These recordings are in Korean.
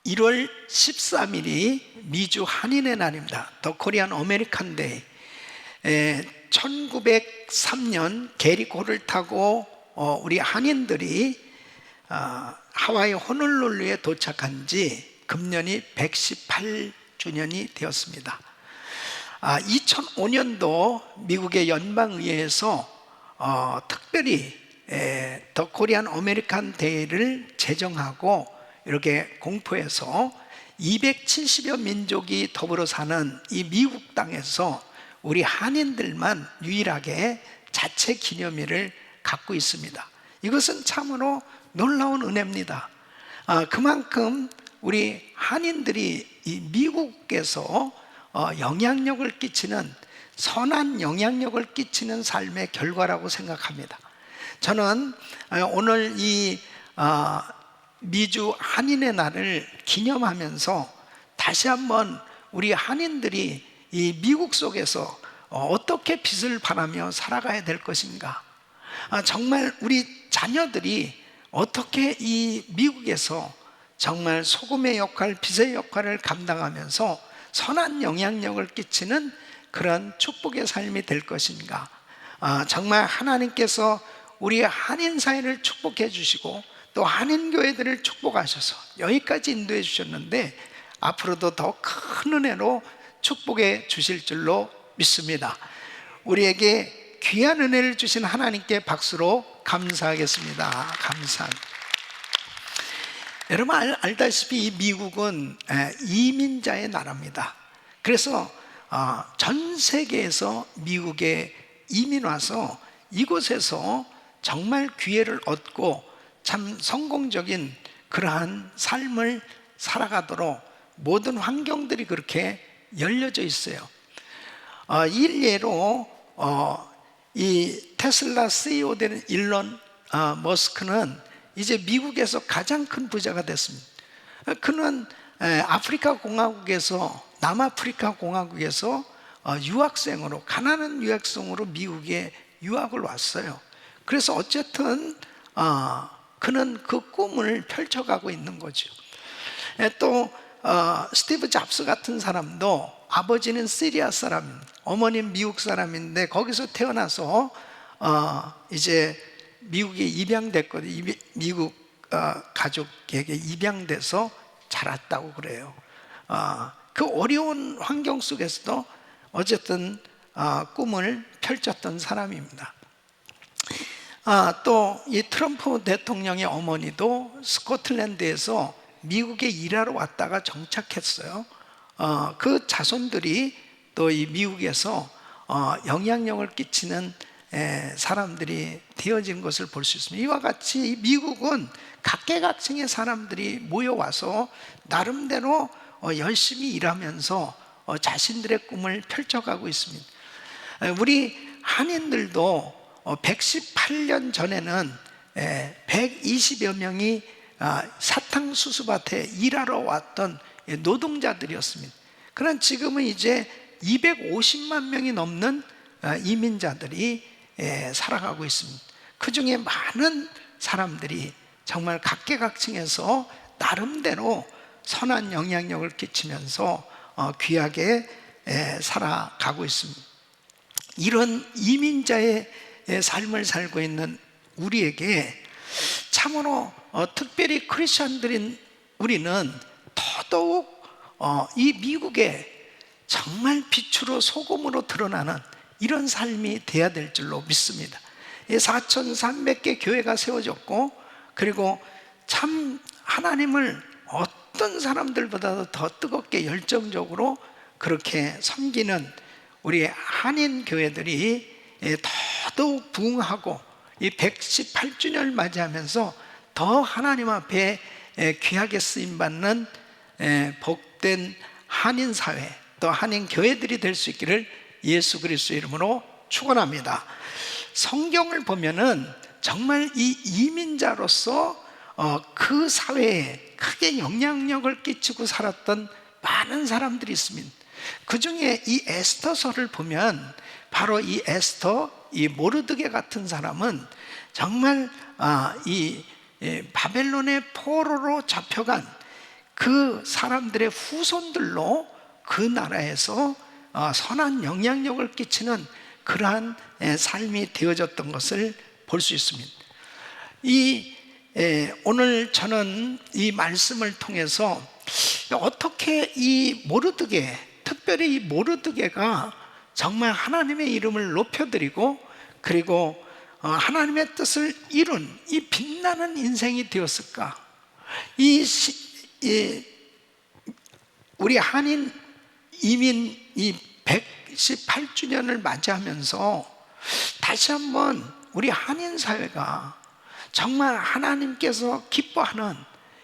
1월 13일이 미주 한인의 날입니다. 더 코리안 어메리칸 데이. 1903년 게리코를 타고 우리 한인들이 하와이 호놀룰루에 도착한 지 금년이 118주년이 되었습니다. 2005년도 미국의 연방의회에서 특별히 더 코리안 어메리칸 데이를 제정하고 이렇게 공포해서 270여 민족이 더불어 사는 이 미국 땅에서 우리 한인들만 유일하게 자체 기념일을 갖고 있습니다. 이것은 참으로 놀라운 은혜입니다. 그만큼 우리 한인들이 이 미국에서 영향력을 끼치는, 선한 영향력을 끼치는 삶의 결과라고 생각합니다. 저는 오늘 이 미주 한인의 날을 기념하면서 다시 한번 우리 한인들이 이 미국 속에서 어떻게 빛을 발하며 살아가야 될 것인가, 정말 우리 자녀들이 어떻게 이 미국에서 정말 소금의 역할, 빛의 역할을 감당하면서 선한 영향력을 끼치는 그런 축복의 삶이 될 것인가. 정말 하나님께서 우리 한인 사회를 축복해 주시고 또 한인 교회들을 축복하셔서 여기까지 인도해 주셨는데 앞으로도 더 큰 은혜로 축복해 주실 줄로 믿습니다. 우리에게 귀한 은혜를 주신 하나님께 박수로 감사하겠습니다. 감사합니다. 여러분 알다시피 이 미국은 이민자의 나라입니다. 그래서 전 세계에서 미국에 이민 와서 이곳에서 정말 기회를 얻고 참 성공적인 그러한 삶을 살아가도록 모든 환경들이 그렇게 열려져 있어요. 일례로 이 테슬라 CEO 되는 일론 머스크는 이제 미국에서 가장 큰 부자가 됐습니다. 그는 아프리카 공화국에서, 남아프리카 공화국에서 유학생으로, 가난한 유학생으로 미국에 유학을 왔어요. 그래서 어쨌든 그는 그 꿈을 펼쳐가고 있는 거죠. 또 스티브 잡스 같은 사람도 아버지는 시리아 사람, 어머니는 미국 사람인데 거기서 태어나서 이제 미국에 입양됐거든요. 미국 가족에게 입양돼서 자랐다고 그래요. 그 어려운 환경 속에서도 어쨌든 꿈을 펼쳤던 사람입니다. 또 이 트럼프 대통령의 어머니도 스코틀랜드에서 미국에 일하러 왔다가 정착했어요. 그 자손들이 또 이 미국에서 영향력을 끼치는 사람들이 되어진 것을 볼 수 있습니다. 이와 같이 미국은 각계각층의 사람들이 모여와서 나름대로 열심히 일하면서 자신들의 꿈을 펼쳐가고 있습니다. 우리 한인들도 118년 전에는 120여 명이 사탕수수밭에 일하러 왔던 노동자들이었습니다. 그러나 지금은 이제 250만 명이 넘는 이민자들이 살아가고 있습니다. 그 중에 많은 사람들이 정말 각계각층에서 나름대로 선한 영향력을 끼치면서 귀하게 살아가고 있습니다. 이런 이민자의 삶을 살고 있는 우리에게 참으로 특별히 크리스천들인 우리는 더더욱 이 미국에 정말 빛으로 소금으로 드러나는 이런 삶이 돼야 될 줄로 믿습니다. 4,300개 교회가 세워졌고, 그리고 참 하나님을 어떤 사람들보다도 더 뜨겁게 열정적으로 그렇게 섬기는 우리 한인 교회들이 더더욱 부흥하고 이 118주년을 맞이하면서 더 하나님 앞에 귀하게 쓰임받는 복된 한인 사회, 또 한인 교회들이 될 수 있기를 예수 그리스도의 이름으로 축원합니다. 성경을 보면은 정말 이 이민자로서 그 사회에 크게 영향력을 끼치고 살았던 많은 사람들이 있습니다. 그 중에 이 에스더서를 보면 바로 이 에스더, 이 모르드게 같은 사람은 정말 이 바벨론의 포로로 잡혀간 그 사람들의 후손들로 그 나라에서 선한 영향력을 끼치는 그러한 삶이 되어졌던 것을 볼 수 있습니다. 오늘 저는 이 말씀을 통해서 어떻게 이 모르드게, 특별히 이 모르드게가 정말 하나님의 이름을 높여드리고 그리고 하나님의 뜻을 이룬 이 빛나는 인생이 되었을까? 우리 한인 이민 이 118주년을 맞이하면서 다시 한번 우리 한인 사회가 정말 하나님께서 기뻐하는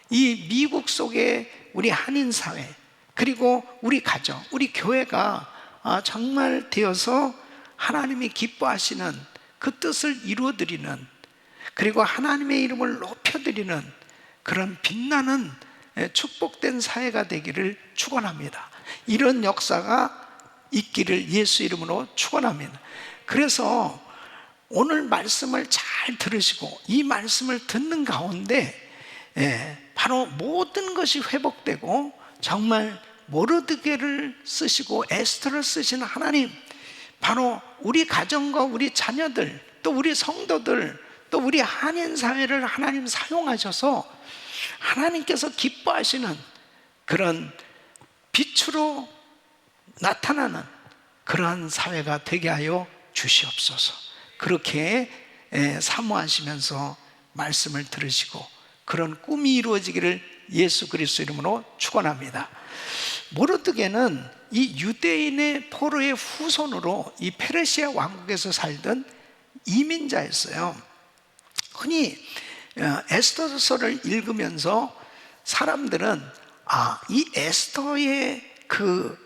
이 미국 속의 우리 한인 사회, 그리고 우리 가정, 우리 교회가 정말 되어서 하나님이 기뻐하시는 그 뜻을 이루어드리는, 그리고 하나님의 이름을 높여드리는 그런 빛나는 축복된 사회가 되기를 축원합니다. 이런 역사가 있기를 예수 이름으로 축원합니다. 그래서 오늘 말씀을 잘 들으시고 이 말씀을 듣는 가운데 바로 모든 것이 회복되고 정말 모르드게를 쓰시고 에스더를 쓰시는 하나님, 바로 우리 가정과 우리 자녀들, 또 우리 성도들, 또 우리 한인 사회를 하나님 사용하셔서 하나님께서 기뻐하시는 그런 빛으로 나타나는 그러한 사회가 되게 하여 주시옵소서. 그렇게 사모하시면서 말씀을 들으시고 그런 꿈이 이루어지기를 예수 그리스도 이름으로 축원합니다. 모르드게는 이 유대인의 포로의 후손으로 이 페르시아 왕국에서 살던 이민자였어요. 흔히 에스더서를 읽으면서 사람들은 이 에스더의 그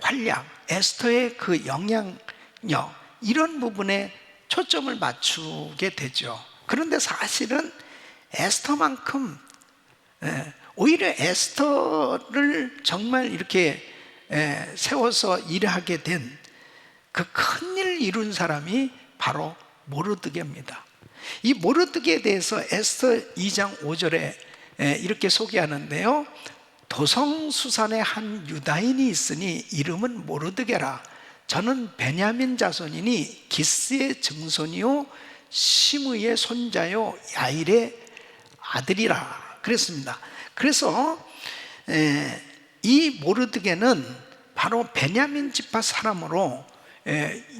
활약, 에스더의 그 영향력, 이런 부분에 초점을 맞추게 되죠. 그런데 사실은 에스더만큼 오히려 에스더를 정말 이렇게 세워서 일하게 된 그 큰 일을 이룬 사람이 바로 모르드게입니다. 이 모르드게에 대해서 에스더 2장 5절에 이렇게 소개하는데요. 도성수산에 한 유다인이 있으니 이름은 모르드게라. 저는 베냐민 자손이니 기스의 증손이요 시므의 손자요 야일의 아들이라 그랬습니다. 그래서 이 모르드게는 바로 베냐민 지파 사람으로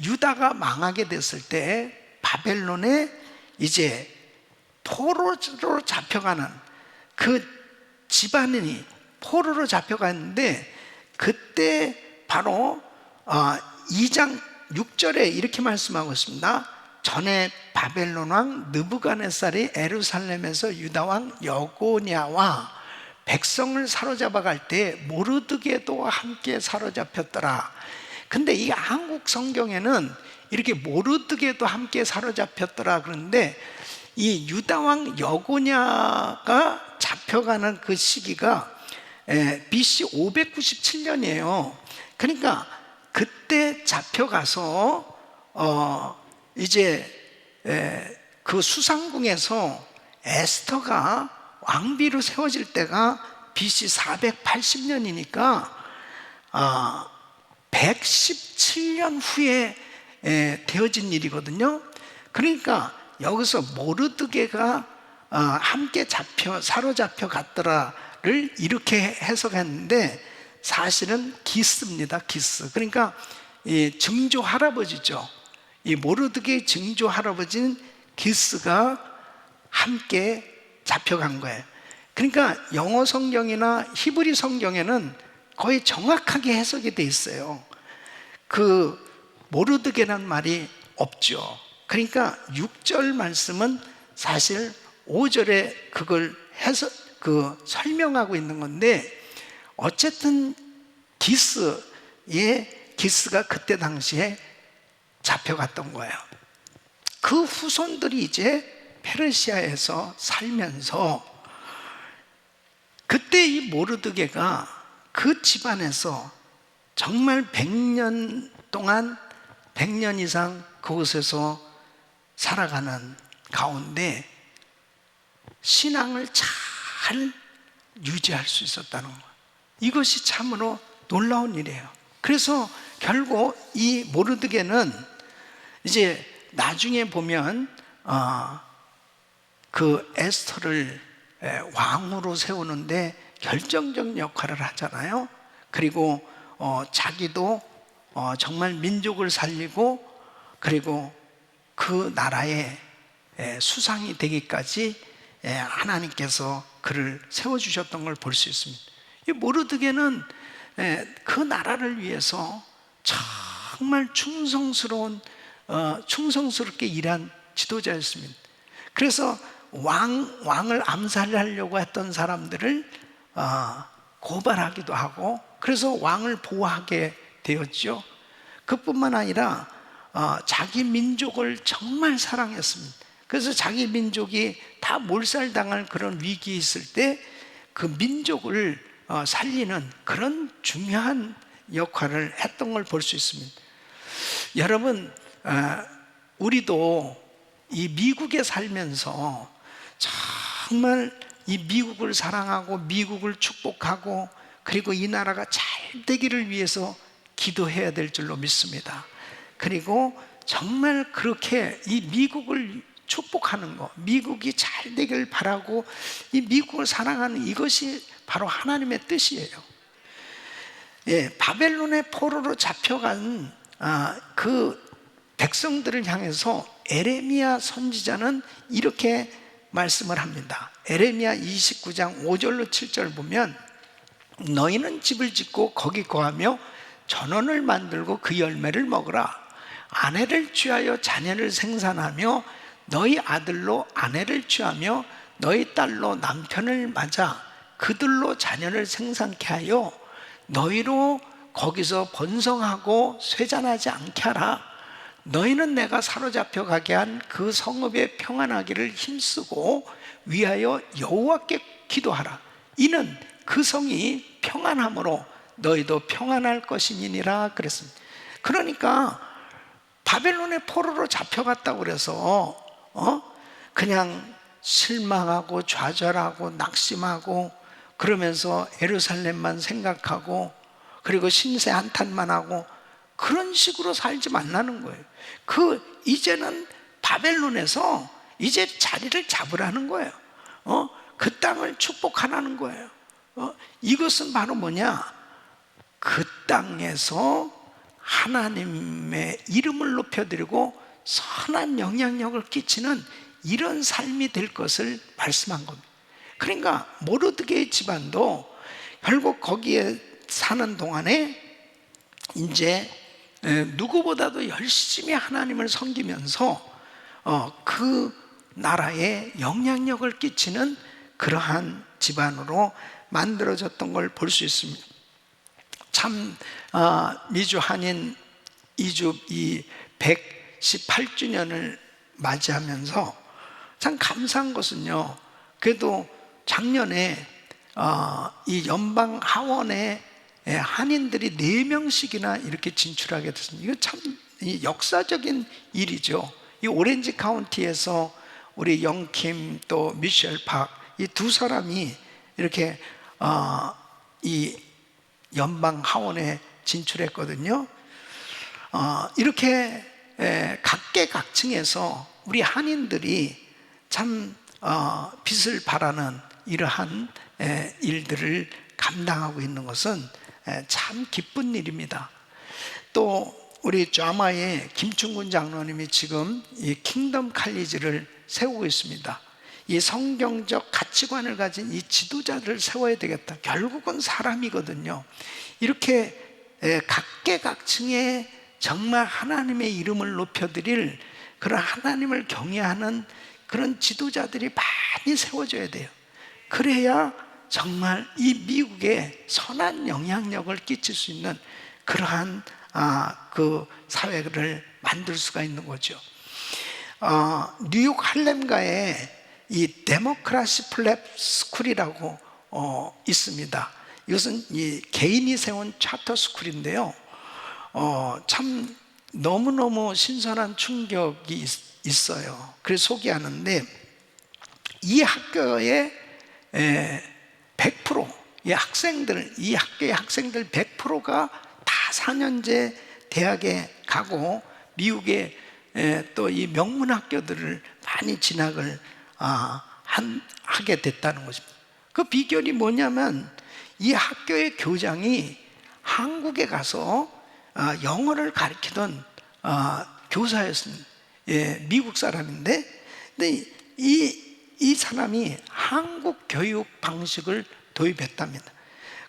유다가 망하게 됐을 때 바벨론에 이제 포로로 잡혀가는 그 집안이 포로로 잡혀갔는데, 그때 바로 2장 6절에 이렇게 말씀하고 있습니다. 전에 바벨론 왕 느부갓네살이 에루살렘에서 유다 왕 여고냐와 백성을 사로잡아 갈 때 모르드게도 함께 사로잡혔더라. 근데 이 한국 성경에는 이렇게 모르드게도 함께 사로잡혔더라 그러는데, 이 유다 왕 여고냐가 잡혀가는 그 시기가 BC 597년이에요. 그러니까 그때 잡혀가서 이제 그 수상궁에서 에스더가 왕비로 세워질 때가 BC 480년이니까 117년 후에 되어진 일이거든요. 그러니까 여기서 모르드게가 함께 사로잡혀 갔더라를 이렇게 해석했는데, 사실은 기스입니다. 기스. 그러니까 이 증조 할아버지죠. 이 모르드게의 증조 할아버지는 기스가 함께 잡혀간 거예요. 그러니까 영어 성경이나 히브리 성경에는 거의 정확하게 해석이 돼 있어요. 그 모르드게라는 말이 없죠. 그러니까 6절 말씀은 사실 5절에 그걸 설명하고 있는 건데, 어쨌든 기스가 그때 당시에 잡혀갔던 거예요. 그 후손들이 이제 페르시아에서 살면서 그때 이 모르드게가 그 집안에서 정말 100년 동안 100년 이상 그곳에서 살아가는 가운데 신앙을 잘 유지할 수 있었다는 거예요. 이것이 참으로 놀라운 일이에요. 그래서 결국 이 모르드게는 이제 나중에 보면 그 에스더를 왕으로 세우는데 결정적 역할을 하잖아요. 그리고 자기도 정말 민족을 살리고, 그리고 그 나라의 수상이 되기까지 하나님께서 그를 세워주셨던 걸 볼 수 있습니다. 이 모르드게는 그 나라를 위해서 정말 충성스럽게 일한 지도자였습니다. 그래서 왕을 암살하려고 했던 사람들을 고발하기도 하고, 그래서 왕을 보호하게 되었죠. 그뿐만 아니라 자기 민족을 정말 사랑했습니다. 그래서 자기 민족이 다 몰살당할 그런 위기에 있을 때 그 민족을 살리는 그런 중요한 역할을 했던 걸 볼 수 있습니다. 여러분, 우리도 이 미국에 살면서 정말 이 미국을 사랑하고 미국을 축복하고, 그리고 이 나라가 잘 되기를 위해서 기도해야 될 줄로 믿습니다. 그리고 정말 그렇게 이 미국을 축복하는 것, 미국이 잘 되길 바라고 이 미국을 사랑하는 이것이 바로 하나님의 뜻이에요. 바벨론의 포로로 잡혀간 그 백성들을 향해서 에레미야 선지자는 이렇게 말씀을 합니다. 에레미야 29장 5절로 7절 보면, 너희는 집을 짓고 거기 거하며 전원을 만들고 그 열매를 먹으라. 아내를 취하여 자녀를 생산하며 너희 아들로 아내를 취하며 너희 딸로 남편을 맞아 그들로 자녀를 생산케 하여 너희로 거기서 번성하고 쇠잔하지 않게 하라. 너희는 내가 사로잡혀 가게 한 그 성읍에 평안하기를 힘쓰고 위하여 여호와께 기도하라. 이는 그 성이 평안함으로 너희도 평안할 것이니라 그랬습니다. 그러니까 바벨론의 포로로 잡혀갔다고 그래서 그냥 실망하고 좌절하고 낙심하고 그러면서 예루살렘만 생각하고, 그리고 신세 한탄만 하고 그런 식으로 살지 말라는 거예요. 이제는 바벨론에서 이제 자리를 잡으라는 거예요. 그 땅을 축복하라는 거예요. 이것은 바로 뭐냐? 그 땅에서 하나님의 이름을 높여드리고 선한 영향력을 끼치는 이런 삶이 될 것을 말씀한 겁니다. 그러니까 모르드게의 집안도 결국 거기에 사는 동안에 이제 누구보다도 열심히 하나님을 섬기면서 그 나라에 영향력을 끼치는 그러한 집안으로 만들어졌던 걸 볼 수 있습니다. 참 미주 한인 이주 이 118주년을 맞이하면서 참 감사한 것은요, 그래도 작년에 이 연방 하원에 한인들이 4명씩이나 이렇게 진출하게 됐습니다. 이거 참 역사적인 일이죠. 이 오렌지 카운티에서 우리 영킴 또 미셸 박, 이 두 사람이 이렇게 이 연방 하원에 진출했거든요. 이렇게 각계각층에서 우리 한인들이 참 빛을 발하는 이러한 일들을 감당하고 있는 것은 참 기쁜 일입니다. 또 우리 좌마의 김충군 장로님이 지금 이 킹덤 칼리지를 세우고 있습니다. 이 성경적 가치관을 가진 이 지도자들을 세워야 되겠다. 결국은 사람이거든요. 이렇게 각계각층에 정말 하나님의 이름을 높여드릴 그런 하나님을 경외하는 그런 지도자들이 많이 세워져야 돼요. 그래야 정말 이 미국에 선한 영향력을 끼칠 수 있는 그러한 그 사회를 만들 수가 있는 거죠. 뉴욕 할렘가에 이 데모크라시 플랩 스쿨이라고 있습니다. 이것은 이 개인이 세운 차터 스쿨인데요. 참 너무너무 신선한 충격이 있어요. 그래서 소개하는데, 이 학교에 100%이 학생들, 이 학교의 학생들 100%가 다 4년제 대학에 가고 미국의 또 이 명문 학교들을 많이 진학을 하게 됐다는 것입니다. 그 비결이 뭐냐면 이 학교의 교장이 한국에 가서 영어를 가르치던 교사였습니다. 미국 사람인데, 근데 이 사람이 한국 교육 방식을 도입했답니다.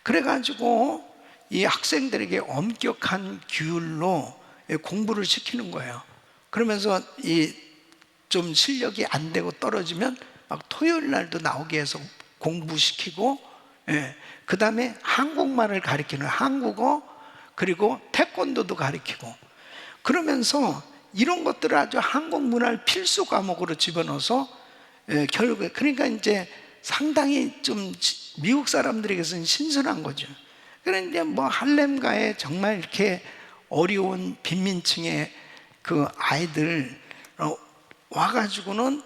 그래가지고 이 학생들에게 엄격한 규율로 공부를 시키는 거예요. 그러면서 좀 실력이 안 되고 떨어지면 막 토요일 날도 나오게 해서 공부시키고, 그 다음에 한국말을 가르치는 한국어, 그리고 태권도도 가르치고, 그러면서 이런 것들을 아주 한국 문화를 필수 과목으로 집어넣어서 결국에, 그러니까 이제 상당히 좀 미국 사람들에게서는 신선한 거죠. 그런데 뭐 할렘가에 정말 이렇게 어려운 빈민층의 그 아이들 와가지고는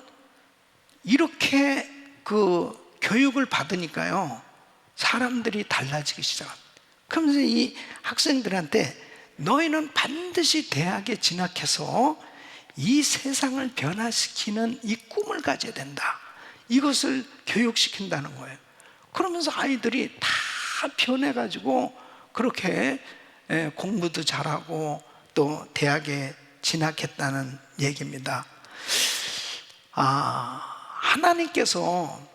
이렇게 그 교육을 받으니까요, 사람들이 달라지기 시작합니다. 그러면서 이 학생들한테 너희는 반드시 대학에 진학해서 이 세상을 변화시키는 이 꿈을 가져야 된다, 이것을 교육시킨다는 거예요. 그러면서 아이들이 다 변해가지고 그렇게 공부도 잘하고 또 대학에 진학했다는 얘기입니다. 하나님께서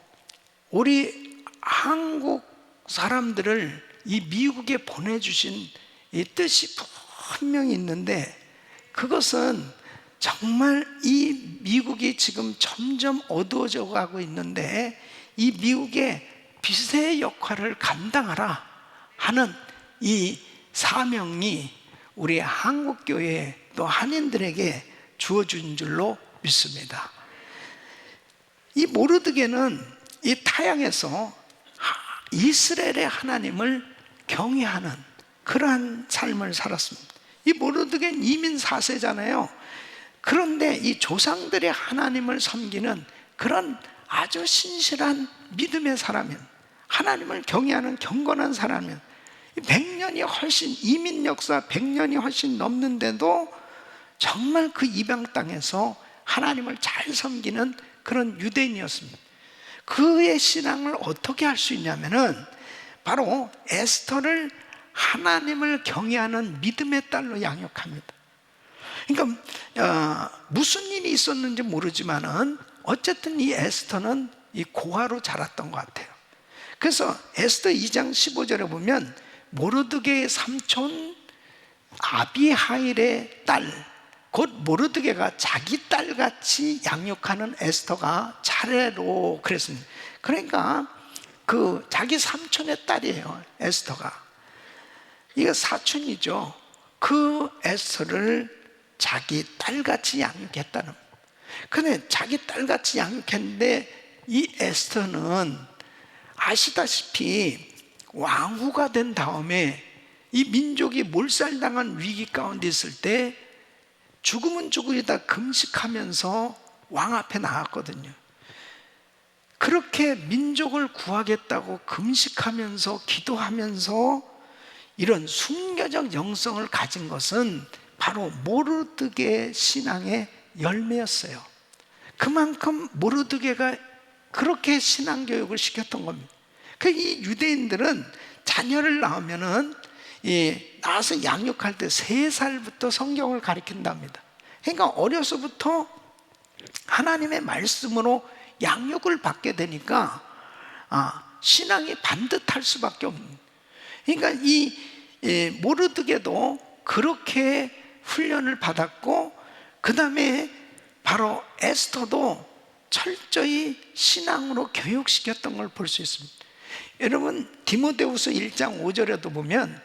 우리 한국 사람들을 이 미국에 보내주신 이 뜻이 분명히 있는데, 그것은 정말 이 미국이 지금 점점 어두워져 가고 있는데 이 미국의 빛의 역할을 감당하라 하는 이 사명이 우리 한국교회 또 한인들에게 주어진 줄로 믿습니다. 이 모르드게는 이 타향에서 이스라엘의 하나님을 경외하는 그러한 삶을 살았습니다. 이 모르드게는 이민 4세잖아요. 그런데 이 조상들의 하나님을 섬기는 그런 아주 신실한 믿음의 사람이에요. 하나님을 경외하는 경건한 사람이에요. 100년이 훨씬, 이민 역사 100년이 훨씬 넘는데도 정말 그 이방 땅에서 하나님을 잘 섬기는 그런 유대인이었습니다. 그의 신앙을 어떻게 할 수 있냐면은 바로 에스더를 하나님을 경외하는 믿음의 딸로 양육합니다. 그러니까 무슨 일이 있었는지 모르지만은 어쨌든 이 에스더는 이 고아로 자랐던 것 같아요. 그래서 에스더 2장 15절에 보면 모르드게의 삼촌 아비하일의 딸, 곧 모르드게가 자기 딸같이 양육하는 에스더가 차례로 그랬습니다. 그러니까 그 자기 삼촌의 딸이에요, 에스더가. 이거 사촌이죠. 그 에스더를 자기 딸같이 양육했다는. 근데 자기 딸같이 양육했는데 이 에스더는 아시다시피 왕후가 된 다음에 이 민족이 몰살당한 위기 가운데 있을 때 죽으면 죽으리다 금식하면서 왕 앞에 나왔거든요. 그렇게 민족을 구하겠다고 금식하면서 기도하면서 이런 순교적 영성을 가진 것은 바로 모르드게 신앙의 열매였어요. 그만큼 모르드게가 그렇게 신앙교육을 시켰던 겁니다. 이 유대인들은 자녀를 낳으면은 낳아서 양육할 때 3살부터 성경을 가르친답니다. 그러니까 어려서부터 하나님의 말씀으로 양육을 받게 되니까 신앙이 반듯할 수밖에 없는. 그러니까 이 모르드게도 그렇게 훈련을 받았고, 그 다음에 바로 에스더도 철저히 신앙으로 교육시켰던 걸 볼 수 있습니다. 여러분 디모데후서 1장 5절에도 보면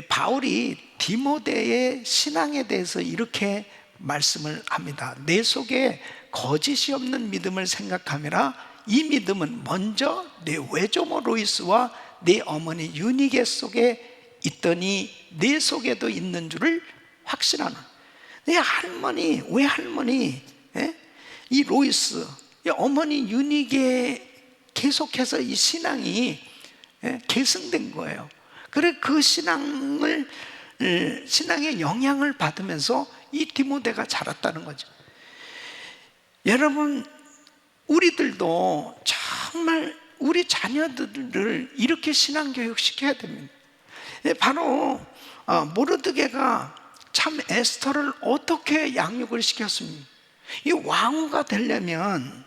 바울이 디모데의 신앙에 대해서 이렇게 말씀을 합니다. 내 속에 거짓이 없는 믿음을 생각하미라. 이 믿음은 먼저 내 외조모 로이스와 내 어머니 유니게 속에 있더니 내 속에도 있는 줄을 확신하는. 내 할머니, 외할머니, 이 로이스, 이 어머니 유니게 계속해서 이 신앙이 계승된 거예요. 그래 그 신앙의 영향을 받으면서 이 디모데가 자랐다는 거죠. 여러분, 우리들도 정말 우리 자녀들을 이렇게 신앙교육 시켜야 됩니다. 바로 모르드게가 참 에스더를 어떻게 양육을 시켰습니까? 이 왕후가 되려면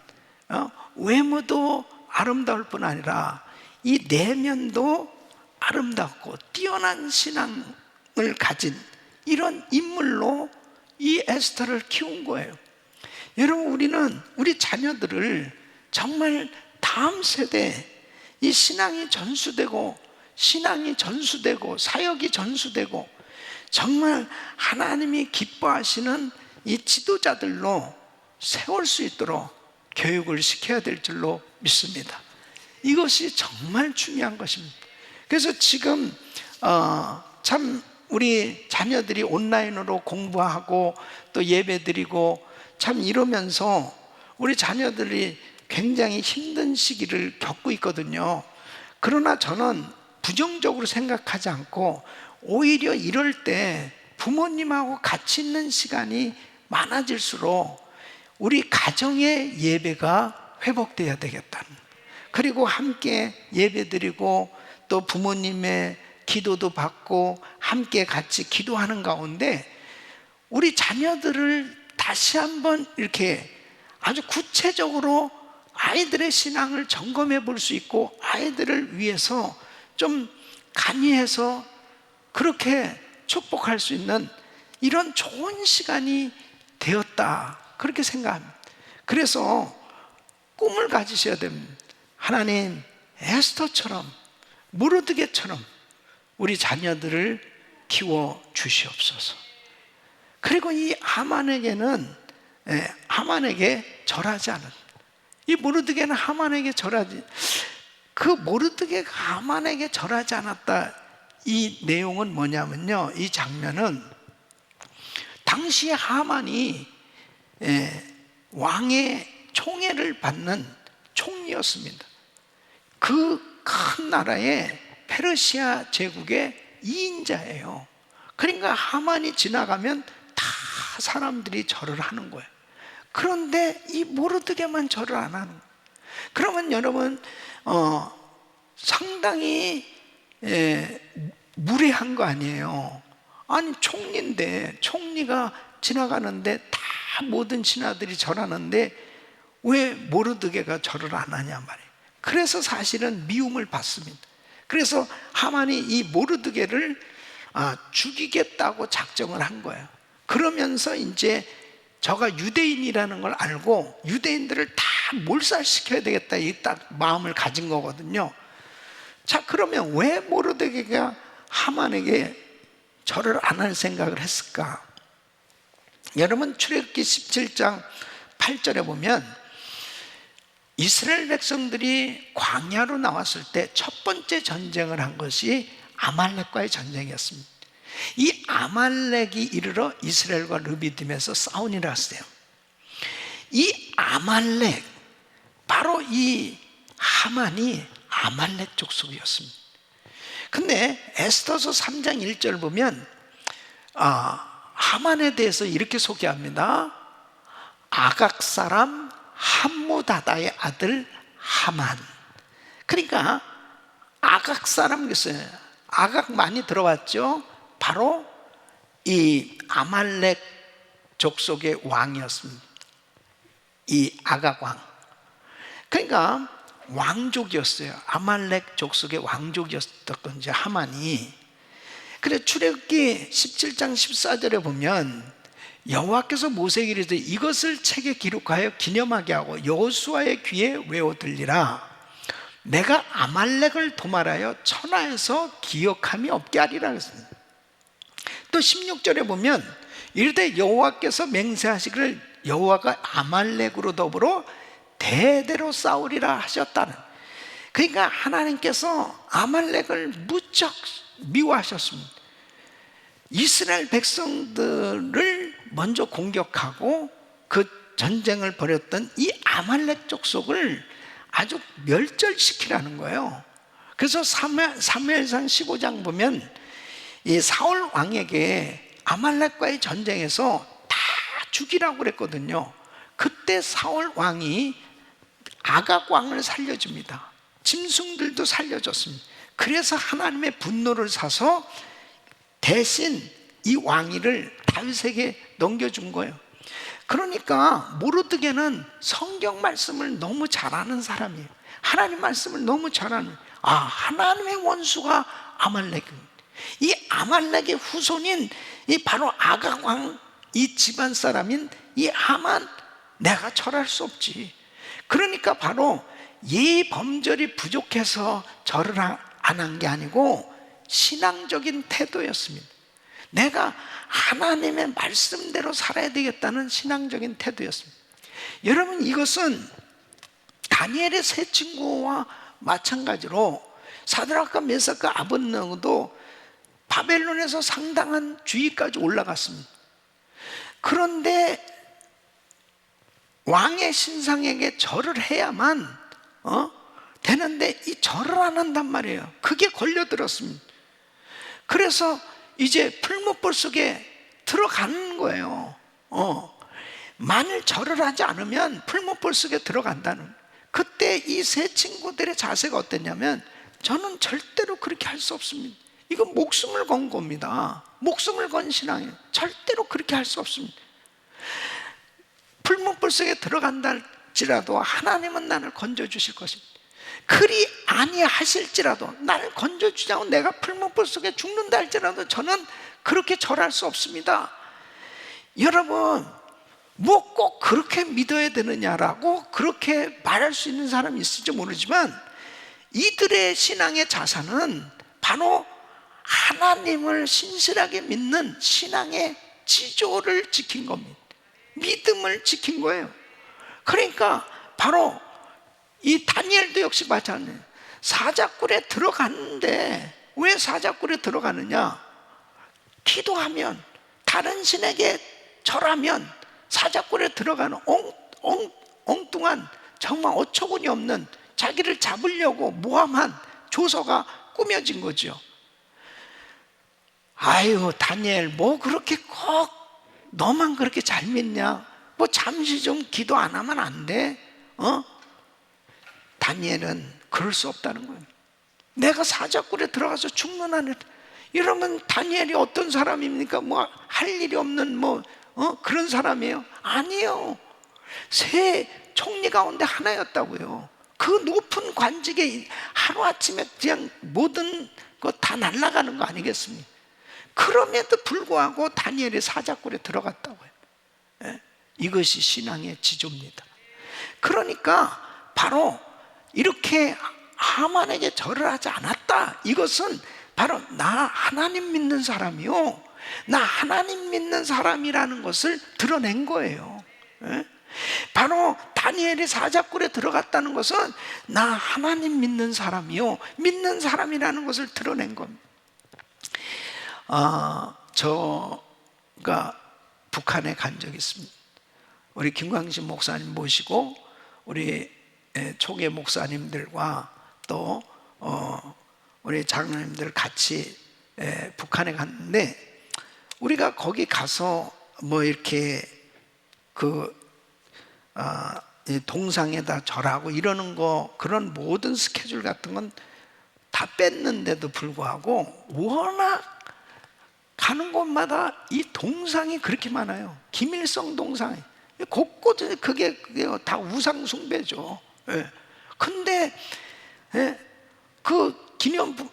외모도 아름다울 뿐 아니라 이 내면도 아름답고 뛰어난 신앙을 가진 이런 인물로 이 에스더를 키운 거예요. 여러분, 우리는 우리 자녀들을 정말 다음 세대 이 신앙이 전수되고 사역이 전수되고 정말 하나님이 기뻐하시는 이 지도자들로 세울 수 있도록 교육을 시켜야 될 줄로 믿습니다. 이것이 정말 중요한 것입니다. 그래서 지금 참 우리 자녀들이 온라인으로 공부하고 또 예배드리고 참 이러면서 우리 자녀들이 굉장히 힘든 시기를 겪고 있거든요. 그러나 저는 부정적으로 생각하지 않고 오히려 이럴 때 부모님하고 같이 있는 시간이 많아질수록 우리 가정의 예배가 회복되어야 되겠다는, 그리고 함께 예배드리고 또 부모님의 기도도 받고 함께 같이 기도하는 가운데 우리 자녀들을 다시 한번 이렇게 아주 구체적으로 아이들의 신앙을 점검해 볼 수 있고 아이들을 위해서 좀 간이해서 그렇게 축복할 수 있는 이런 좋은 시간이 되었다, 그렇게 생각합니다. 그래서 꿈을 가지셔야 됩니다. 하나님, 에스더처럼 모르드게처럼 우리 자녀들을 키워 주시옵소서. 그리고 이 하만에게 절하지 않은, 이 모르드게는 하만에게 절하지, 그 모르드게가 하만에게 절하지 않았다, 이 내용은 뭐냐면요, 이 장면은 당시 하만이 왕의 총애를 받는 총리였습니다. 그 큰 나라의 페르시아 제국의 2인자예요. 그러니까 하만이 지나가면 다 사람들이 절을 하는 거예요. 그런데 이 모르드게만 절을 안 하는 거예요. 그러면 여러분, 상당히 무례한 거 아니에요? 아니, 총리인데, 총리가 지나가는데 다 모든 신하들이 절하는데 왜 모르드게가 절을 안 하냐 말이에요. 그래서 사실은 미움을 받습니다. 그래서 하만이 이 모르드게를 죽이겠다고 작정을 한 거예요. 그러면서 이제 저가 유대인이라는 걸 알고 유대인들을 다 몰살시켜야 되겠다, 이 딱 마음을 가진 거거든요. 자, 그러면 왜 모르드게가 하만에게 절을 안 할 생각을 했을까? 여러분, 출애굽기 17장 8절에 보면 이스라엘 백성들이 광야로 나왔을 때 첫 번째 전쟁을 한 것이 아말렉과의 전쟁이었습니다. 이 아말렉이 이르러 이스라엘과 르비딤에서 싸우니라 하세요. 이 아말렉, 바로 이 하만이 아말렉 족속이었습니다. 근데 에스더서 3장 1절 보면 하만에 대해서 이렇게 소개합니다. 아각 사람 함무다다의 아들 하만. 그러니까 아각 사람이었어요. 아각 많이 들어봤죠? 바로 이 아말렉 족속의 왕이었습니다. 이 아각 왕. 그러니까 왕족이었어요. 아말렉 족속의 왕족이었던 건지 하만이. 그래, 출애굽기 17장 14절에 보면 여호와께서 모세에게 이르시되 이것을 책에 기록하여 기념하게 하고 여호수아의 귀에 외워 들리라. 내가 아말렉을 도말하여 천하에서 기억함이 없게 하리라 그랬습니다. 또 16절에 보면 이르되 여호와께서 맹세하시기를 여호와가 아말렉으로 더불어 대대로 싸우리라 하셨다는, 그러니까 하나님께서 아말렉을 무척 미워하셨습니다. 이스라엘 백성들을 먼저 공격하고 그 전쟁을 벌였던 이 아말렉 족속을 아주 멸절시키라는 거예요. 그래서 사무엘상 15장 보면 이 사울 왕에게 아말렉과의 전쟁에서 다 죽이라고 그랬거든요. 그때 사울 왕이 아각 왕을 살려줍니다. 짐승들도 살려줬습니다. 그래서 하나님의 분노를 사서 대신 이 왕위를 다윗에게 넘겨준 거예요. 그러니까 모르드게는 성경 말씀을 너무 잘 아는 사람이에요. 하나님 말씀을 너무 잘 아는, 하나님의 원수가 아말렉입니다. 이 아말렉의 후손인 이 바로 아각 왕, 이 집안 사람인 이 하만, 내가 절할 수 없지. 그러니까 바로 예의범절이 부족해서 절을 안 한 게 아니고 신앙적인 태도였습니다. 내가 하나님의 말씀대로 살아야 되겠다는 신앙적인 태도였습니다. 여러분, 이것은 다니엘의 세 친구와 마찬가지로 사드락과 메삭과 아벳느고도 바벨론에서 상당한 주위까지 올라갔습니다. 그런데 왕의 신상에게 절을 해야만 되는데 이 절을 안 한단 말이에요. 그게 걸려들었습니다. 그래서 이제 풀무불 속에 들어가는 거예요. 만일 절을 하지 않으면 풀무불 속에 들어간다는. 그때 이 세 친구들의 자세가 어땠냐면, 저는 절대로 그렇게 할 수 없습니다. 이건 목숨을 건 겁니다. 목숨을 건 신앙이에요. 절대로 그렇게 할 수 없습니다. 풀무불 속에 들어간다 할지라도 하나님은 나를 건져주실 것입니다. 그리 아니하실지라도 나를 건져주지 않고 내가 풀무불 속에 죽는다 할지라도 저는 그렇게 절할 수 없습니다. 여러분, 뭐 꼭 그렇게 믿어야 되느냐라고 그렇게 말할 수 있는 사람이 있을지 모르지만, 이들의 신앙의 자산은 바로 하나님을 신실하게 믿는 신앙의 지조를 지킨 겁니다. 믿음을 지킨 거예요. 그러니까 바로 이 다니엘도 역시 마찬가지예요. 사자굴에 들어갔는데 왜 사자굴에 들어가느냐? 기도하면, 다른 신에게 절하면 사자굴에 들어가는 엉뚱한, 정말 어처구니 없는, 자기를 잡으려고 모함한 조서가 꾸며진 거죠. 아유, 다니엘, 뭐 그렇게 꼭 너만 그렇게 잘 믿냐? 뭐 잠시 좀 기도 안 하면 안 돼? 다니엘은 그럴 수 없다는 거예요. 내가 사자굴에 들어가서 죽는 한에. 여러분, 다니엘이 어떤 사람입니까? 뭐 할 일이 없는 그런 사람이에요? 아니에요. 세 총리 가운데 하나였다고요. 그 높은 관직에 하루아침에 그냥 모든 거 다 날아가는 거 아니겠습니까? 그럼에도 불구하고 다니엘이 사자굴에 들어갔다고요. 이것이 신앙의 지조입니다. 그러니까 바로 이렇게 하만에게 절을 하지 않았다. 이것은 바로 나 하나님 믿는 사람이요, 나 하나님 믿는 사람이라는 것을 드러낸 거예요. 바로 다니엘이 사자굴에 들어갔다는 것은 나 하나님 믿는 사람이요, 믿는 사람이라는 것을 드러낸 겁니다. 저가 북한에 간 적이 있습니다. 우리 김광신 목사님 모시고 우리 초계 목사님들과 또 우리 장로님들 같이 북한에 갔는데, 우리가 거기 가서 뭐 이렇게 동상에다 절하고 이러는 거, 그런 모든 스케줄 같은 건 다 뺐는데도 불구하고 워낙 가는 곳마다 이 동상이 그렇게 많아요. 김일성 동상이 곳곳에 그게 다 우상 숭배죠. 근데 그 기념품,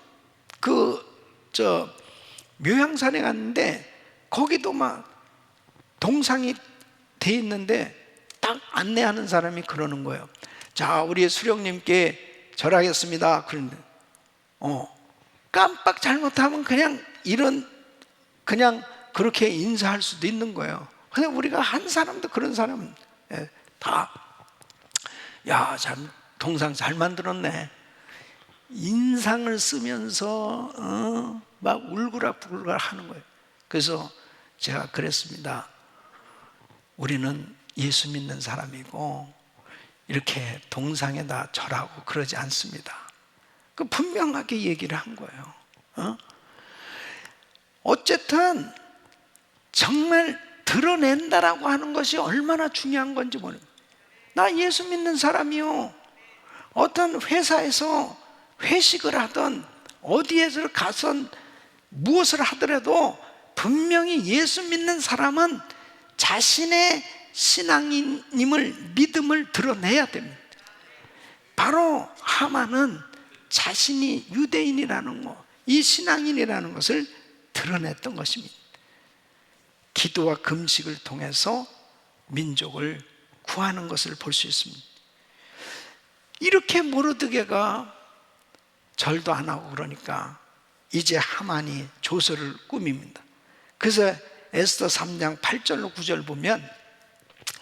묘향산에 갔는데 거기도 막 동상이 돼 있는데 딱 안내하는 사람이 그러는 거예요. 자, 우리 수령님께 절하겠습니다. 그런데 깜빡 잘못하면 그냥 그렇게 인사할 수도 있는 거예요. 근데 우리가 한 사람도 그런 사람 다, 야, 참 동상 잘 만들었네. 인상을 쓰면서 막 울그락불그락 하는 거예요. 그래서 제가 그랬습니다. 우리는 예수 믿는 사람이고 이렇게 동상에다 절하고 그러지 않습니다. 그 분명하게 얘기를 한 거예요. 어쨌든 정말 드러낸다라고 하는 것이 얼마나 중요한 건지 모릅니다. 나 예수 믿는 사람이요, 어떤 회사에서 회식을 하든 어디에서 가선 무엇을 하더라도 분명히 예수 믿는 사람은 자신의 신앙인임을, 믿음을 드러내야 됩니다. 바로 하만은 자신이 유대인이라는 것, 이 신앙인이라는 것을 드러냈던 것입니다. 기도와 금식을 통해서 민족을 구하는 것을 볼 수 있습니다. 이렇게 모르드게가 절도 안 하고 그러니까 이제 하만이 조서를 꾸밉니다. 그래서 에스더 3장 8절로 9절 보면,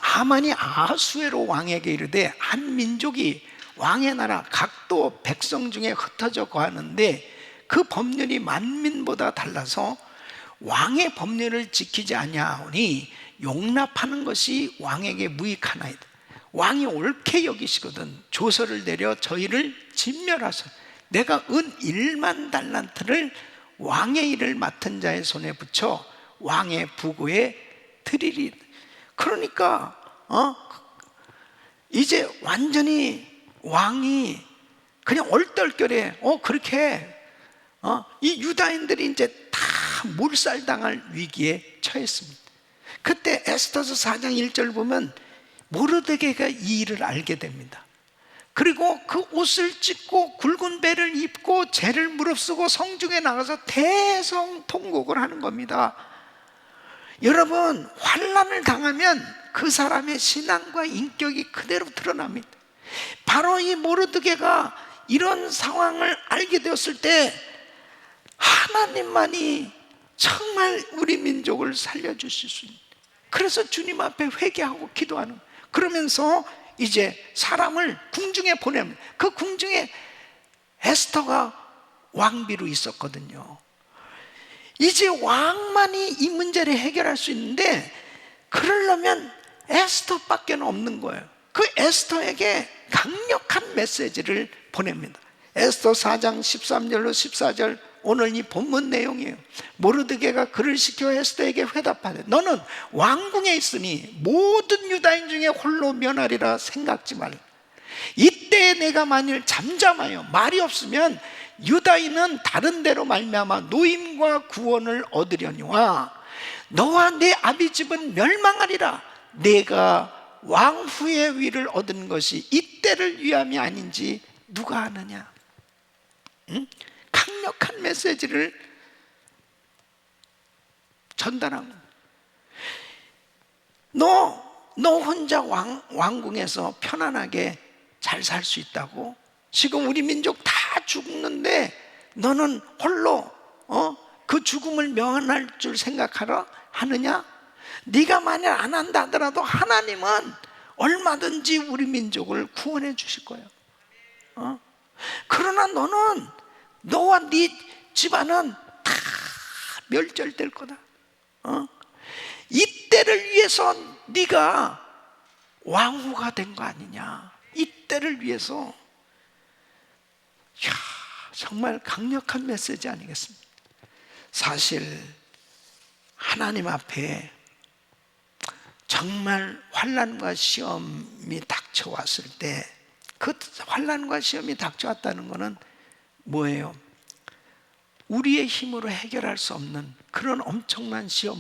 하만이 아하수에로 왕에게 이르되 한 민족이 왕의 나라 각도 백성 중에 흩어져 거하는데 그 법률이 만민보다 달라서 왕의 법률을 지키지 아니하오니 용납하는 것이 왕에게 무익하나이다. 왕이 옳게 여기시거든 조서를 내려 저희를 진멸하소서. 내가 은 1만 달란트를 왕의 일을 맡은 자의 손에 붙여 왕의 부고에 드리리. 그러니까 이제 완전히 왕이 그냥 얼떨결에 그렇게 이 유다인들이 이제 다 몰살당할 위기에 처했습니다. 그때 에스더서 4장 1절 보면 모르드게가 이 일을 알게 됩니다. 그리고 그 옷을 찢고 굵은 배를 입고 죄를 무릅쓰고 성중에 나가서 대성통곡을 하는 겁니다. 여러분, 환난을 당하면 그 사람의 신앙과 인격이 그대로 드러납니다. 바로 이 모르드게가 이런 상황을 알게 되었을 때 하나님만이 정말 우리 민족을 살려주실 수 있는, 그래서 주님 앞에 회개하고 기도하는, 그러면서 이제 사람을 궁중에 보냅니다. 그 궁중에 에스더가 왕비로 있었거든요. 이제 왕만이 이 문제를 해결할 수 있는데, 그러려면 에스더밖에 없는 거예요. 그 에스더에게 강력한 메시지를 보냅니다. 에스더 4장 13절로 14절, 오늘 이 본문 내용이에요. 모르드게가 그를 시켜 에스더에게 회답하되 너는 왕궁에 있으니 모든 유다인 중에 홀로 면하리라 생각지 말라. 이때 내가 만일 잠잠하여 말이 없으면 유다인은 다른 데로 말미암아 노임과 구원을 얻으려니와 너와 내 아비 집은 멸망하리라. 내가 왕후의 위를 얻은 것이 이때를 위함이 아닌지 누가 아느냐. 강력한 메시지를 전달한 겁니다. 너 혼자 왕궁에서 편안하게 잘 살 수 있다고? 지금 우리 민족 다 죽는데 너는 홀로 그 죽음을 면할 줄 하느냐? 네가 만약 안 한다 하더라도 하나님은 얼마든지 우리 민족을 구원해 주실 거예요. 그러나 너와 네 집안은 다 멸절될 거다. 이때를 위해서 네가 왕후가 된 거 아니냐. 이때를 위해서. 정말 강력한 메시지 아니겠습니까? 사실 하나님 앞에 정말 환난과 시험이 닥쳐왔을 때, 그 환난과 시험이 닥쳐왔다는 것은 뭐예요? 우리의 힘으로 해결할 수 없는 그런 엄청난 시험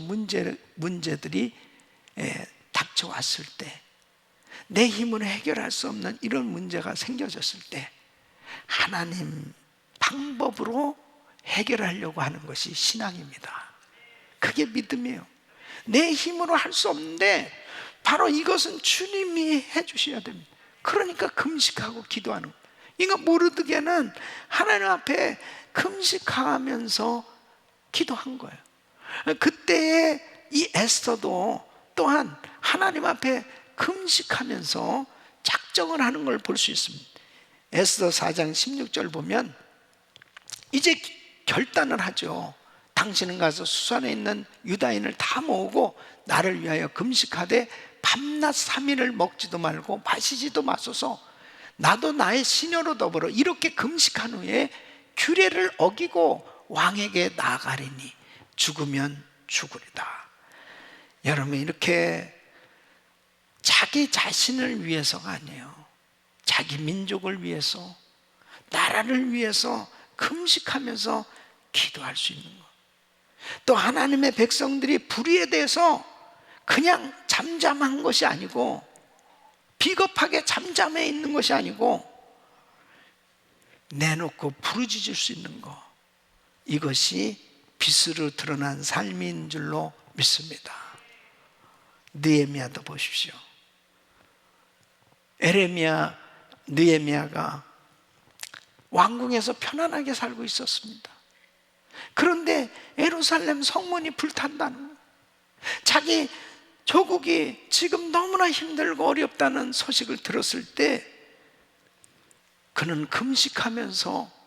문제들이 닥쳐왔을 때, 내 힘으로 해결할 수 없는 이런 문제가 생겨졌을 때 하나님 방법으로 해결하려고 하는 것이 신앙입니다. 그게 믿음이에요. 내 힘으로 할 수 없는데 바로 이것은 주님이 해주셔야 됩니다. 그러니까 금식하고 기도하는 거예요. 이거 모르드게는 하나님 앞에 금식하면서 기도한 거예요. 그때의 이 에스더도 또한 하나님 앞에 금식하면서 작정을 하는 걸 볼 수 있습니다. 에스더 4장 16절 보면 이제 결단을 하죠. 당신은 가서 수산에 있는 유다인을 다 모으고 나를 위하여 금식하되 밤낮 3일을 먹지도 말고 마시지도 마소서. 나도 나의 시녀로 더불어 이렇게 금식한 후에 규례를 어기고 왕에게 나아가리니 죽으면 죽으리다. 여러분, 이렇게 자기 자신을 위해서가 아니에요. 자기 민족을 위해서, 나라를 위해서 금식하면서 기도할 수 있는 것. 또 하나님의 백성들이 불의에 대해서 그냥 잠잠한 것이 아니고, 비겁하게 잠잠해 있는 것이 아니고, 내놓고 부르짖을 수 있는 것, 이것이 빛으로 드러난 삶인 줄로 믿습니다. 느헤미야도 보십시오. 에레미야, 느헤미야가 왕궁에서 편안하게 살고 있었습니다. 그런데 예루살렘 성문이 불탄다는 거예요. 자기 조국이 지금 너무나 힘들고 어렵다는 소식을 들었을 때 그는 금식하면서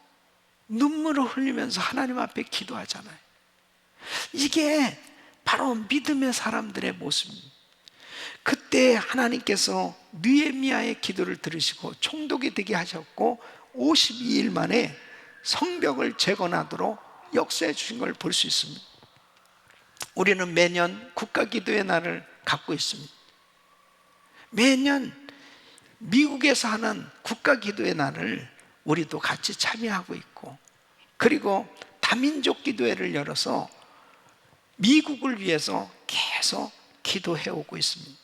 눈물을 흘리면서 하나님 앞에 기도하잖아요. 이게 바로 믿음의 사람들의 모습입니다. 그때 하나님께서 느헤미야의 기도를 들으시고 총독이 되게 하셨고 52일 만에 성벽을 재건하도록 역사해 주신 걸 볼 수 있습니다. 우리는 매년 국가기도의 날을 갖고 있습니다. 매년 미국에서 하는 국가기도의 날을 우리도 같이 참여하고 있고, 그리고 다민족 기도회를 열어서 미국을 위해서 계속 기도해 오고 있습니다.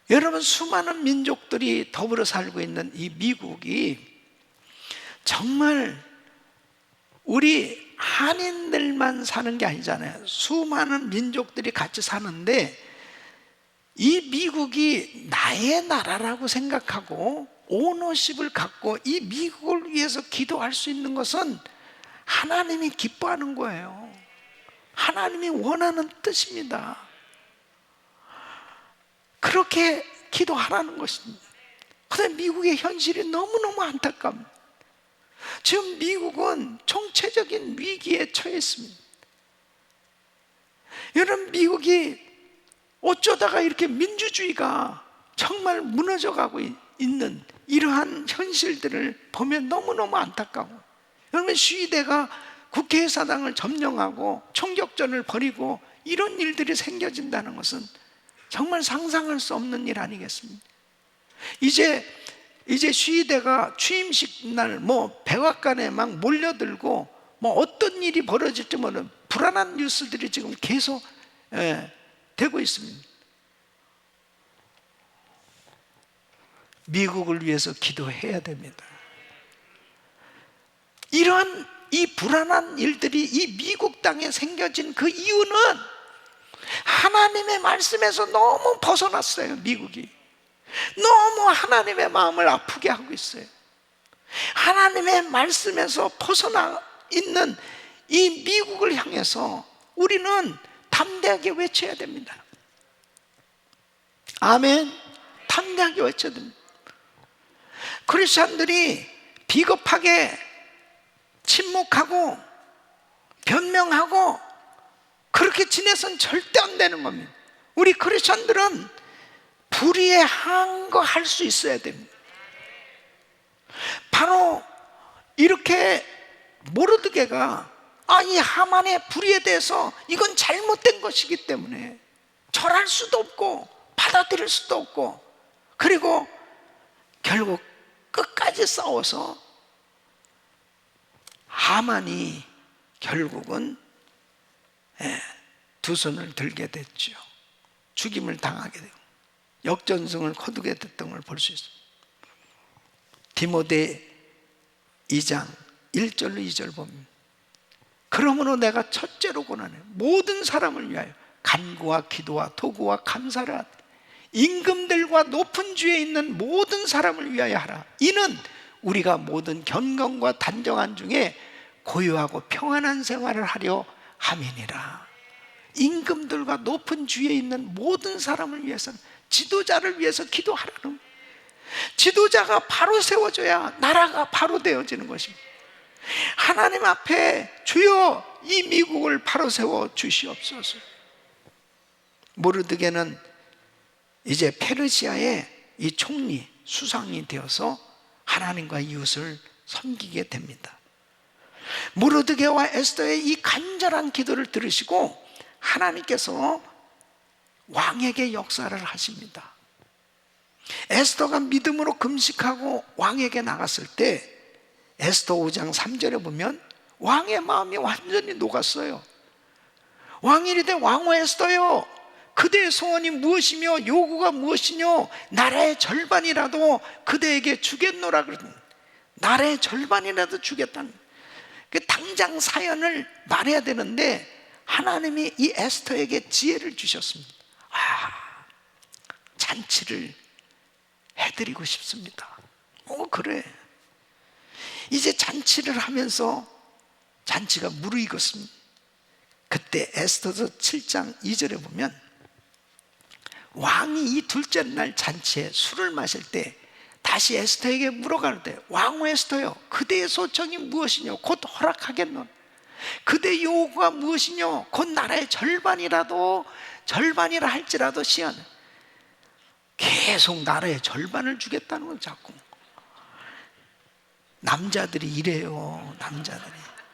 여러분, 수많은 민족들이 더불어 살고 있는 이 미국이 정말 우리 한인들만 사는 게 아니잖아요. 수많은 민족들이 같이 사는데 이 미국이 나의 나라라고 생각하고 오너십을 갖고 이 미국을 위해서 기도할 수 있는 것은 하나님이 기뻐하는 거예요. 하나님이 원하는 뜻입니다. 그렇게 기도하라는 것입니다. 그런데 미국의 현실이 너무너무 안타깝습니다. 지금 미국은 총체적인 위기에 처해 있습니다. 여러분, 미국이 어쩌다가 이렇게 민주주의가 정말 무너져 가고 있는 이러한 현실들을 보면 너무너무 안타까워. 여러분, 시위대가 국회의사당을 점령하고 총격전을 벌이고 이런 일들이 생겨진다는 것은 정말 상상할 수 없는 일 아니겠습니까? 이제 시위대가 취임식 날 백악관에 막 몰려들고 어떤 일이 벌어질지 모르는 불안한 뉴스들이 지금 계속 되고 있습니다. 미국을 위해서 기도해야 됩니다. 이러한 이 불안한 일들이 이 미국 땅에 생겨진 그 이유는 하나님의 말씀에서 너무 벗어났어요. 미국이 너무 하나님의 마음을 아프게 하고 있어요. 하나님의 말씀에서 벗어나 있는 이 미국을 향해서 우리는 담대하게 외쳐야 됩니다. 아멘. 담대하게 외쳐야 됩니다. 크리스천들이 비겁하게 침묵하고 변명하고 그렇게 지내선 절대 안 되는 겁니다. 우리 크리스천들은 불의에 항거할 수 있어야 됩니다. 바로 이렇게 모르드게가 이 하만의 불의에 대해서 이건 잘못된 것이기 때문에 절할 수도 없고 받아들일 수도 없고, 그리고 결국 끝까지 싸워서 하만이 결국은 두 손을 들게 됐죠. 죽임을 당하게 되고 역전승을 거두게 됐던 걸 볼 수 있습니다. 디모데 2장 1절로 2절 보면, 그러므로 내가 첫째로 권하네 모든 사람을 위하여 간구와 기도와 도구와 감사를 하되 임금들과 높은 주에 있는 모든 사람을 위하여 하라. 이는 우리가 모든 경건과 단정한 중에 고요하고 평안한 생활을 하려 함이니라. 임금들과 높은 주에 있는 모든 사람을 위해서는, 지도자를 위해서 기도하라는, 지도자가 바로 세워져야 나라가 바로 되어지는 것입니다. 하나님 앞에 주여 이 미국을 바로 세워 주시옵소서. 모르드게는 이제 페르시아의 이 총리, 수상이 되어서 하나님과 이웃을 섬기게 됩니다. 모르드게와 에스더의 이 간절한 기도를 들으시고 하나님께서 왕에게 역사를 하십니다. 에스더가 믿음으로 금식하고 왕에게 나갔을 때 에스더 5장 3절에 보면 왕의 마음이 완전히 녹았어요. 왕이 이르되 왕후 에스더여, 그대의 소원이 무엇이며 요구가 무엇이뇨? 나라의 절반이라도 그대에게 주겠노라. 그러더니 나라의 절반이라도 주겠다는, 당장 사연을 말해야 되는데 하나님이 이 에스더에게 지혜를 주셨습니다. 잔치를 해드리고 싶습니다. 그래. 이제 잔치를 하면서 잔치가 무르익었습니다. 그때 에스더서 7장 2절에 보면 왕이 이 둘째 날 잔치에 술을 마실 때 다시 에스더에게 물어가는데 왕후 에스더여, 그대의 소청이 무엇이뇨? 곧 허락하겠노? 그대 요구가 무엇이뇨? 곧 나라의 절반이라 할지라도 시한. 계속 나라의 절반을 주겠다는 건 자꾸. 남자들이 이래요. 남자들이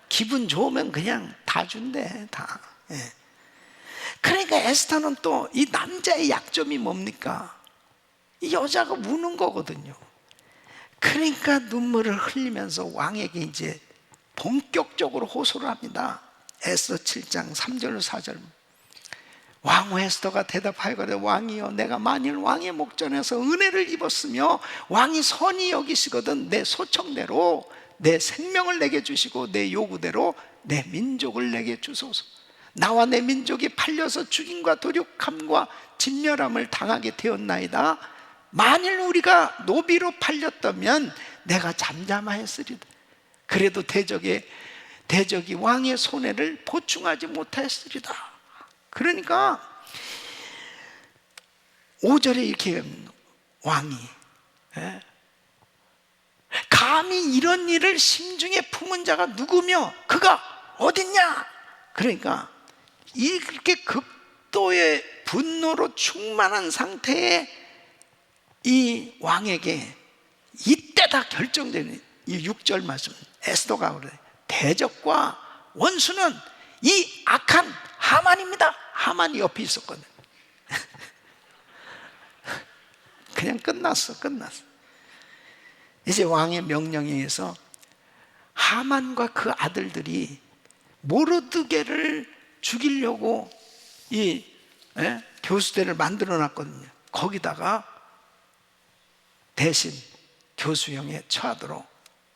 기분 좋으면 그냥 다 준대, 다. 그러니까 에스더는 또 이 남자의 약점이 뭡니까? 이 여자가 우는 거거든요. 그러니까 눈물을 흘리면서 왕에게 이제 본격적으로 호소를 합니다. 에스더 7장 3절 4절. 왕후 에스더가 대답하여가되 왕이여, 내가 만일 왕의 목전에서 은혜를 입었으며 왕이 선히 여기시거든 내 소청대로 내 생명을 내게 주시고 내 요구대로 내 민족을 내게 주소서. 나와 내 민족이 팔려서 죽임과 도륙함과 진멸함을 당하게 되었나이다. 만일 우리가 노비로 팔렸다면 내가 잠잠하였으리다. 그래도 대적이 왕의 손해를 보충하지 못하였으리다. 그러니까 5절에 이렇게 왕이 감히 이런 일을 심중에 품은 자가 누구며 그가 어딨냐? 그러니까 이렇게 극도의 분노로 충만한 상태의 이 왕에게 이때다 결정되는 이 6절 말씀, 에스더가 그래, 대적과 원수는 이 악한 하만입니다. 하만이 옆에 있었거든. 그냥 끝났어. 이제 왕의 명령에 의해서 하만과 그 아들들이 모르드게를 죽이려고 이 교수대를 만들어 놨거든요. 거기다가 대신 교수형에 처하도록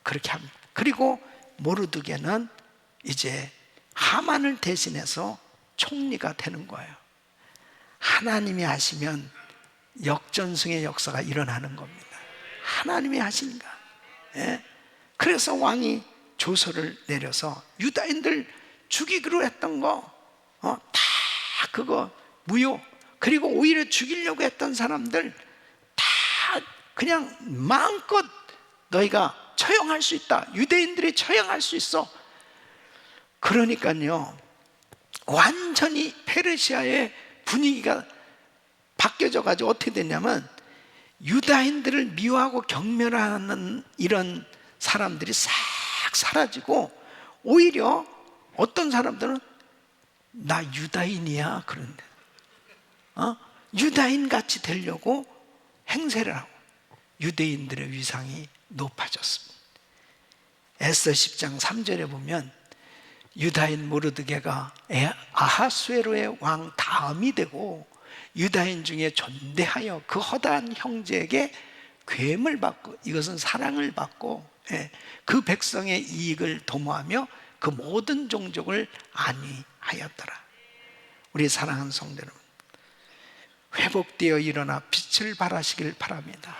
그렇게 합니다. 그리고 모르드게는 이제 하만을 대신해서 총리가 되는 거예요. 하나님이 하시면 역전승의 역사가 일어나는 겁니다. 하나님이 하시니까. 그래서 왕이 조서를 내려서 유다인들 죽이기로 했던 거 다 그거 무효, 그리고 오히려 죽이려고 했던 사람들 다 그냥 마음껏 너희가 처형할 수 있다. 유대인들이 처형할 수 있어. 그러니까요, 완전히 페르시아의 분위기가 바뀌어져 가지고 어떻게 됐냐면 유다인들을 미워하고 경멸하는 이런 사람들이 싹 사라지고 오히려 어떤 사람들은 나 유다인이야 그런데 유다인 같이 되려고 행세를 하고 유대인들의 위상이 높아졌습니다. 에스더 10장 3절에 보면 유다인 모르드게가 아하수에로의 왕 다음이 되고 유다인 중에 존대하여 그 허다한 형제에게 괴물 받고, 이것은 사랑을 받고 그 백성의 이익을 도모하며 그 모든 종족을 안위하였더라. 우리 사랑하는 성도 여러분, 회복되어 일어나 빛을 발하시길 바랍니다.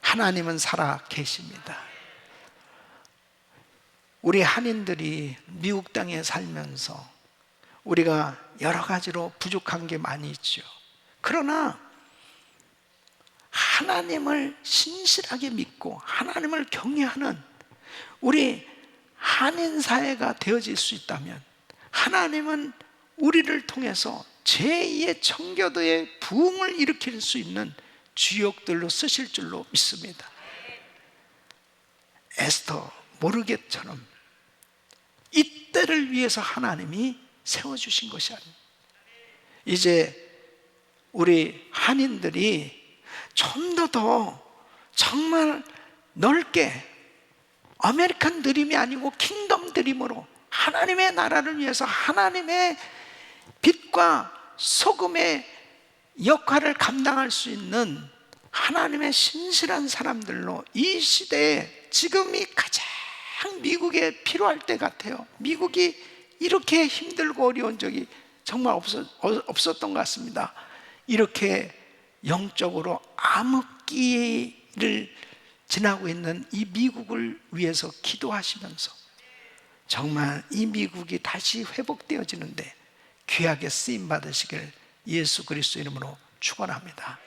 하나님은 살아 계십니다. 우리 한인들이 미국 땅에 살면서 우리가 여러 가지로 부족한 게 많이 있죠. 그러나 하나님을 신실하게 믿고 하나님을 경외하는 우리 한인 사회가 되어질 수 있다면 하나님은 우리를 통해서 제2의 청교도의 부흥을 일으킬 수 있는 주역들로 쓰실 줄로 믿습니다. 에스더, 모르겟처럼 이 때를 위해서 하나님이 세워주신 것이 아닙니다. 이제 우리 한인들이 좀 더 정말 넓게 아메리칸 드림이 아니고 킹덤 드림으로 하나님의 나라를 위해서 하나님의 빛과 소금의 역할을 감당할 수 있는 하나님의 신실한 사람들로 이 시대에 지금이 가장 미국에 필요할 때 같아요. 미국이 이렇게 힘들고 어려운 적이 정말 없었던 것 같습니다. 이렇게 영적으로 암흑기를 지나고 있는 이 미국을 위해서 기도하시면서 정말 이 미국이 다시 회복되어지는데 귀하게 쓰임 받으시길 예수 그리스도 이름으로 축원합니다.